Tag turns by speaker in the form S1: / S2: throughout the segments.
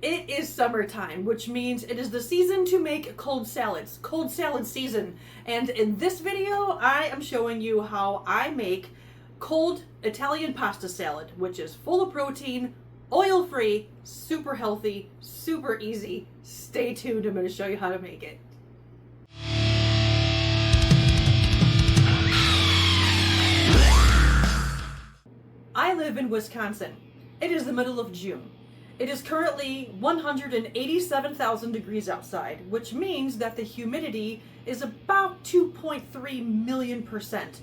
S1: It is summertime, which means it is the season to make cold salads. Cold salad season. And in this video, I am showing you how I make cold Italian pasta salad, which is full of protein, oil-free, super healthy, super easy. Stay tuned, I'm going to show you how to make it. I live in Wisconsin. It is the middle of June. It is currently 187,000 degrees outside, which means that the humidity is about 2.3 million %.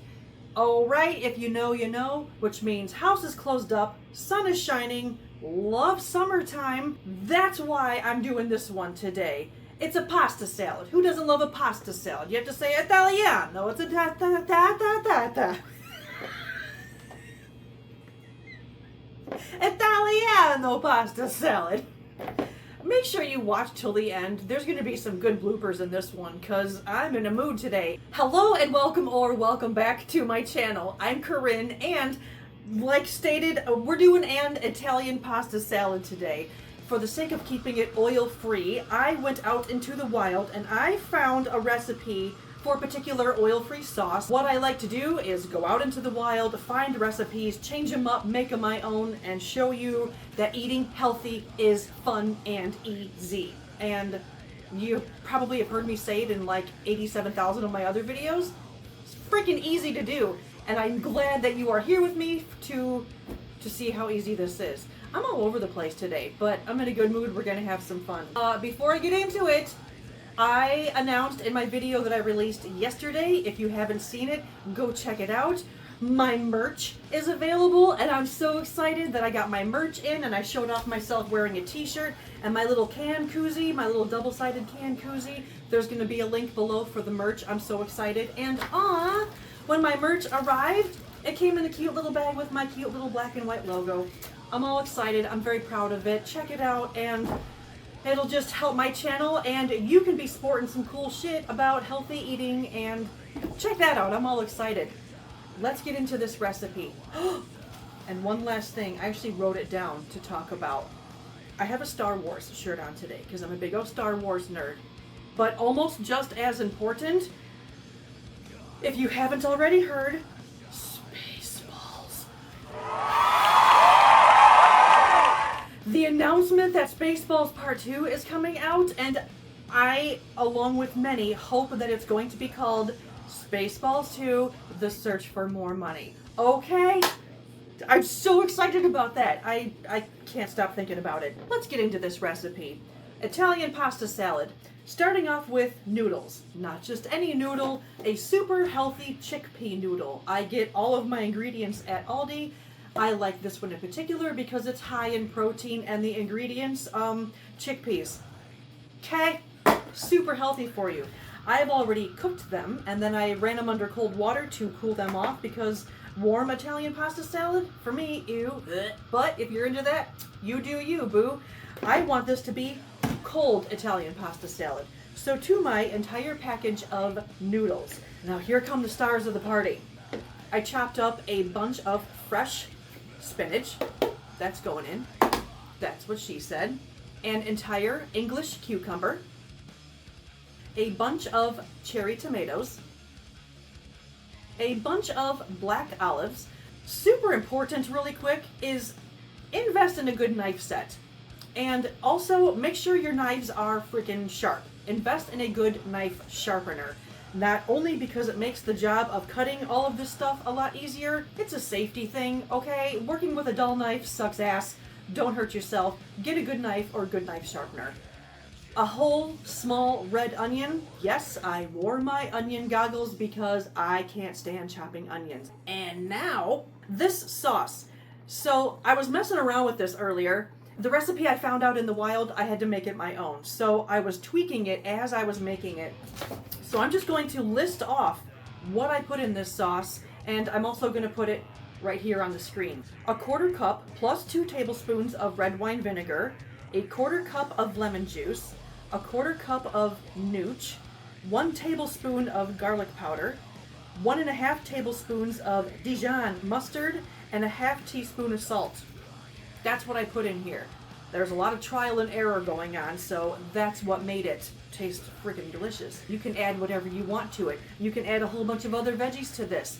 S1: Alright, if you know, you know, which means house is closed up, sun is shining, love summertime. That's why I'm doing this one today. It's a pasta salad. Who doesn't love a pasta salad? You have to say Italiano. It's a ta-ta-ta-ta-ta-ta. Italiano pasta salad. Make sure you watch till the end. There's going to be some good bloopers in this one because I'm in a mood today. Hello and welcome or welcome back to my channel. I'm Corinne and like stated, we're doing an Italian pasta salad today. For the sake of keeping it oil-free, I went out into the wild and I found a recipe for a particular oil-free sauce. What I like to do is go out into the wild, find recipes, change them up, make them my own, and show you that eating healthy is fun and easy. And you probably have heard me say it in like 87,000 of my other videos. It's freaking easy to do, and I'm glad that you are here with me to see how easy this is. I'm all over the place today, but I'm in a good mood. We're gonna have some fun. Before I get into it, I announced in my video that I released yesterday, if you haven't seen it, go check it out. My merch is available and I'm so excited that I got my merch in and I showed off myself wearing a t-shirt and my little can koozie, my little double-sided can koozie. There's going to be a link below for the merch. I'm so excited. And when my merch arrived, it came in a cute little bag with my cute little black and white logo. I'm all excited. I'm very proud of it. Check it out and it'll just help my channel and you can be sporting some cool shit about healthy eating and check that out. I'm all excited. Let's get into this recipe. And one last thing, I actually wrote it down to talk about. I have a Star Wars shirt on today because I'm a big old Star Wars nerd. But almost just as important, if you haven't already heard, Spaceballs. The announcement that Spaceballs Part 2 is coming out, and I, along with many, hope that it's going to be called Spaceballs 2, The Search for More Money. Okay? I'm so excited about that. I can't stop thinking about it. Let's get into this recipe. Italian pasta salad. Starting off with noodles. Not just any noodle, a super healthy chickpea noodle. I get all of my ingredients at Aldi. I like this one in particular because it's high in protein and the ingredients, chickpeas. Okay? Super healthy for you. I've already cooked them and then I ran them under cold water to cool them off because warm Italian pasta salad, for me, ew. But if you're into that, you do you, boo. I want this to be cold Italian pasta salad. So to my entire package of noodles. Now here come the stars of the party. I chopped up a bunch of fresh spinach, that's going in, that's what she said, an entire English cucumber, a bunch of cherry tomatoes, a bunch of black olives. Super important, really quick, is invest in a good knife set. And also make sure your knives are freaking sharp. Invest in a good knife sharpener. Not only because it makes the job of cutting all of this stuff a lot easier, it's a safety thing, okay? Working with a dull knife sucks ass. Don't hurt yourself. Get a good knife or a good knife sharpener. A whole small red onion. Yes, I wore my onion goggles because I can't stand chopping onions. And now, this sauce. So I was messing around with this earlier. The recipe I found out in the wild, I had to make it my own. So I was tweaking it as I was making it. So I'm just going to list off what I put in this sauce, and I'm also going to put it right here on the screen. A quarter cup plus 2 tablespoons of red wine vinegar, a quarter cup of lemon juice, a quarter cup of nooch, 1 tablespoon of garlic powder, 1.5 tablespoons of Dijon mustard, and a half teaspoon of salt. That's what I put in here. There's a lot of trial and error going on, so that's what made it taste freaking delicious. You can add whatever you want to it. You can add a whole bunch of other veggies to this.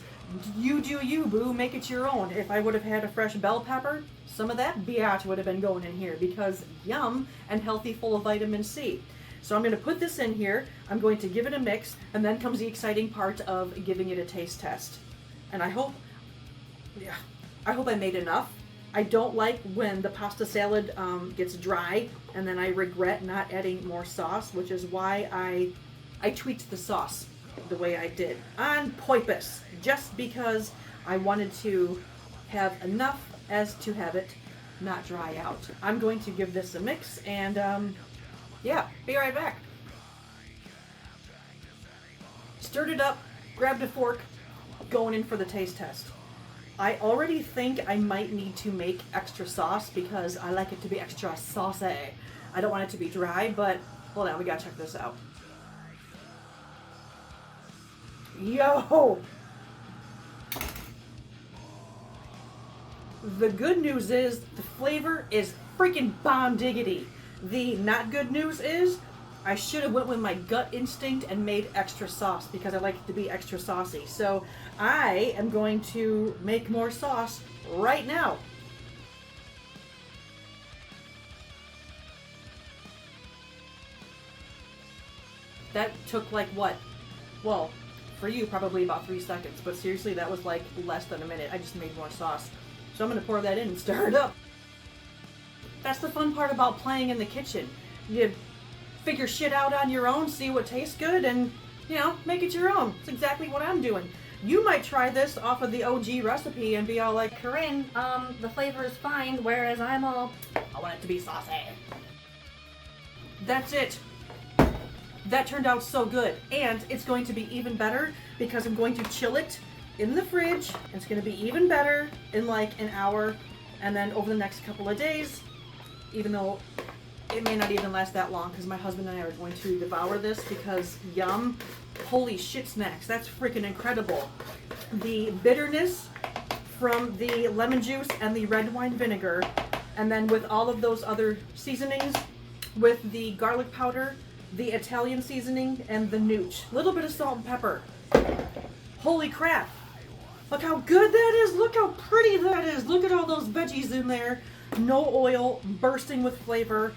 S1: You do you, boo. Make it your own. If I would have had a fresh bell pepper, some of that biatch would have been going in here because yum and healthy, full of vitamin C. So I'm going to put this in here. I'm going to give it a mix, and then comes the exciting part of giving it a taste test. And I hope I made enough. I don't like when the pasta salad gets dry and then I regret not adding more sauce, which is why I tweaked the sauce the way I did on purpose, just because I wanted to have enough as to have it not dry out. I'm going to give this a mix and yeah, be right back. Stirred it up, grabbed a fork, going in for the taste test. I already think I might need to make extra sauce because I like it to be extra saucy. I don't want it to be dry, but hold on, we gotta check this out. Yo! The good news is the flavor is freaking bomb diggity. The not good news is I should have went with my gut instinct and made extra sauce because I like it to be extra saucy. So I am going to make more sauce right now. That took like what? Well, for you probably about 3 seconds, but seriously that was like less than a minute. I just made more sauce. So I'm going to pour that in and stir it up. That's the fun part about playing in the kitchen. You figure shit out on your own, see what tastes good, and, you know, make it your own. It's exactly what I'm doing. You might try this off of the OG recipe and be all like, Corinne, the flavor is fine, whereas I'm all, I want it to be saucy. That's it. That turned out so good. And it's going to be even better because I'm going to chill it in the fridge. And it's going to be even better in like an hour. And then over the next couple of days, even though it may not even last that long because my husband and I are going to devour this because yum. Holy shit snacks. That's freaking incredible. The bitterness from the lemon juice and the red wine vinegar, and then with all of those other seasonings, with the garlic powder, the Italian seasoning, and the nooch. A little bit of salt and pepper. Holy crap. Look how good that is. Look how pretty that is. Look at all those veggies in there. No oil, bursting with flavor.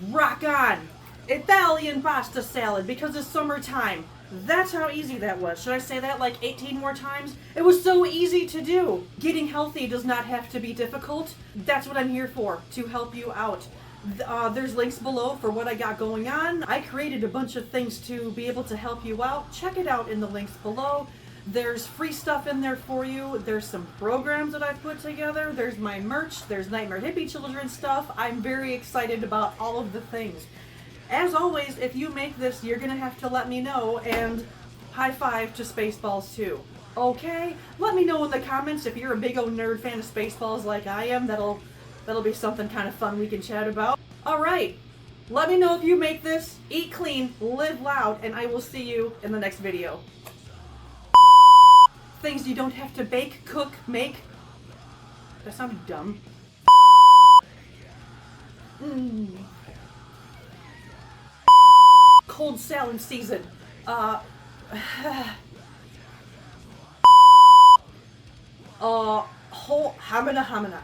S1: Rock on. Italian pasta salad because it's summertime. That's how easy that was. Should I say that like 18 more times? It was so easy to do. Getting healthy does not have to be difficult. That's what I'm here for, to help you out. There's links below for what I got going on. I created a bunch of things to be able to help you out. Check it out in the links below. There's free stuff in there for you. There's some programs that I've put together. There's my merch. There's Nitemare Hippie children's stuff. I'm very excited about all of the things. As always, if you make this, you're going to have to let me know, and high five to Spaceballs too. Okay? Let me know in the comments if you're a big old nerd fan of Spaceballs like I am. That'll be something kind of fun we can chat about. Alright, let me know if you make this. Eat clean, live loud, and I will see you in the next video. Things you don't have to bake, cook, make. That sounded dumb. Cold salad season. Whole hamina hamina.